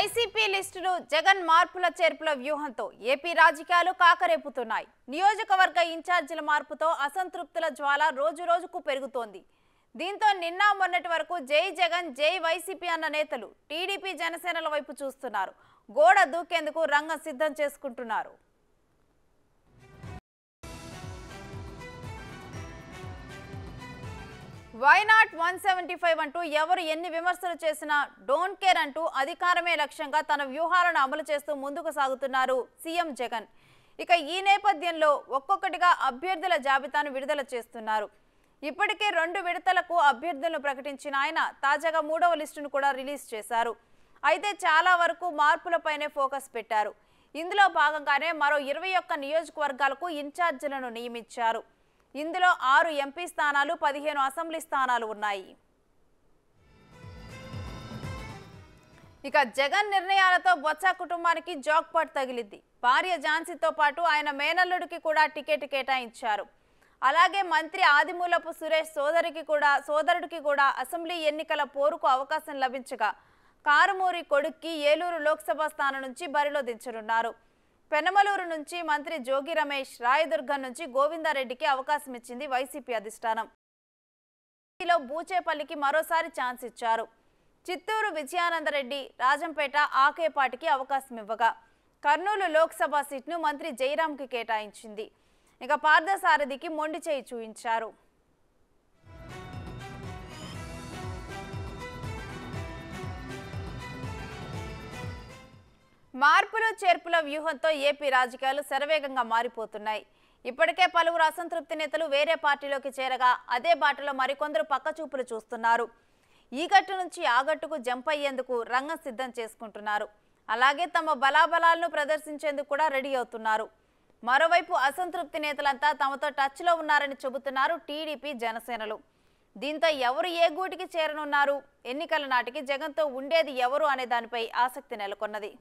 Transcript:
YCP లిస్టులు జగన్ మార్పుల చేర్పుల వ్యూహంతో ఏపీ రాజకీయాలు కాకరేపుతున్నాయి. నియోజకవర్గ ఇన్ఛార్జీల మార్పుతో అసంతృప్తుల జ్వాల రోజురోజుకు పెరుగుతోంది. దీంతో నిన్న మొన్నటి వరకు జై జగన్ జై వైసీపీ అన్న నేతలు టీడీపీ జనసేనల వైపు చూస్తున్నారు. గోడ దూకేందుకు రంగం సిద్ధం చేసుకుంటున్నారు. వై నాట్ 175 అంటూ ఎవరు ఎన్ని విమర్శలు చేసినా డోంట్ కేర్ అంటూ అధికారమే లక్ష్యంగా తన వ్యూహాలను అమలు చేస్తూ ముందుకు సాగుతున్నారు సీఎం జగన్. ఇక ఈ నేపథ్యంలో ఒక్కొక్కటిగా అభ్యర్థుల జాబితాను విడుదల చేస్తున్నారు. ఇప్పటికే 2 విడతలకు అభ్యర్థులను ప్రకటించిన ఆయన తాజాగా 3వ లిస్టును కూడా రిలీజ్ చేశారు. అయితే చాలా వరకు మార్పులపైనే ఫోకస్ పెట్టారు. ఇందులో భాగంగానే మరో 21 నియోజకవర్గాలకు ఇన్ఛార్జీలను నియమించారు. ఇందులో 6 ఎంపీ స్థానాలు 15 అసెంబ్లీ స్థానాలు ఉన్నాయి. ఇక జగన్ నిర్ణయాలతో బొత్స కుటుంబానికి జాక్పాట్ తగిలింది. భార్య ఝాన్సీతో పాటు ఆయన మేనల్లుడికి కూడా టికెట్ కేటాయించారు. అలాగే మంత్రి ఆదిమూలపు సురేష్ సోదరుడికి కూడా అసెంబ్లీ ఎన్నికల పోరుకు అవకాశం లభించగా కారుమూరి కొడుక్కి ఏలూరు లోక్సభ స్థానం నుంచి బరిలో దించనున్నారు. పెనమలూరు నుంచి మంత్రి జోగి రమేష్, రాయదుర్గం నుంచి గోవిందారెడ్డికి అవకాశం ఇచ్చింది వైసీపీ అధిష్టానం. బూచేపల్లికి మరోసారి ఛాన్స్ ఇచ్చారు. చిత్తూరు విజయానందరెడ్డి, రాజంపేట ఆకేపాటికి అవకాశం ఇవ్వగా కర్నూలు లోక్సభ సీట్ను మంత్రి జయరాంకి కేటాయించింది. ఇక పార్థసారథికి మొండి చేయి చూయించారు. మార్పులు చేర్పుల వ్యూహంతో ఏపీ రాజకీయాలు శరవేగంగా మారిపోతున్నాయి. ఇప్పటికే పలువురు అసంతృప్తి నేతలు వేరే పార్టీలోకి చేరగా అదే బాటలో మరికొందరు పక్కచూపులు చూస్తున్నారు. ఈ గట్టు నుంచి ఆ గట్టుకు జంప్ అయ్యేందుకు రంగం సిద్ధం చేసుకుంటున్నారు. అలాగే తమ బలాబలాలను ప్రదర్శించేందుకు కూడా రెడీ అవుతున్నారు. మరోవైపు అసంతృప్తి నేతలంతా తమతో టచ్లో ఉన్నారని చెబుతున్నారు టీడీపీ జనసేనలు. దీంతో ఎవరు ఏ గూటికి చేరనున్నారు, ఎన్నికల నాటికి జగన్తో ఉండేది ఎవరు అనే దానిపై ఆసక్తి నెలకొన్నది.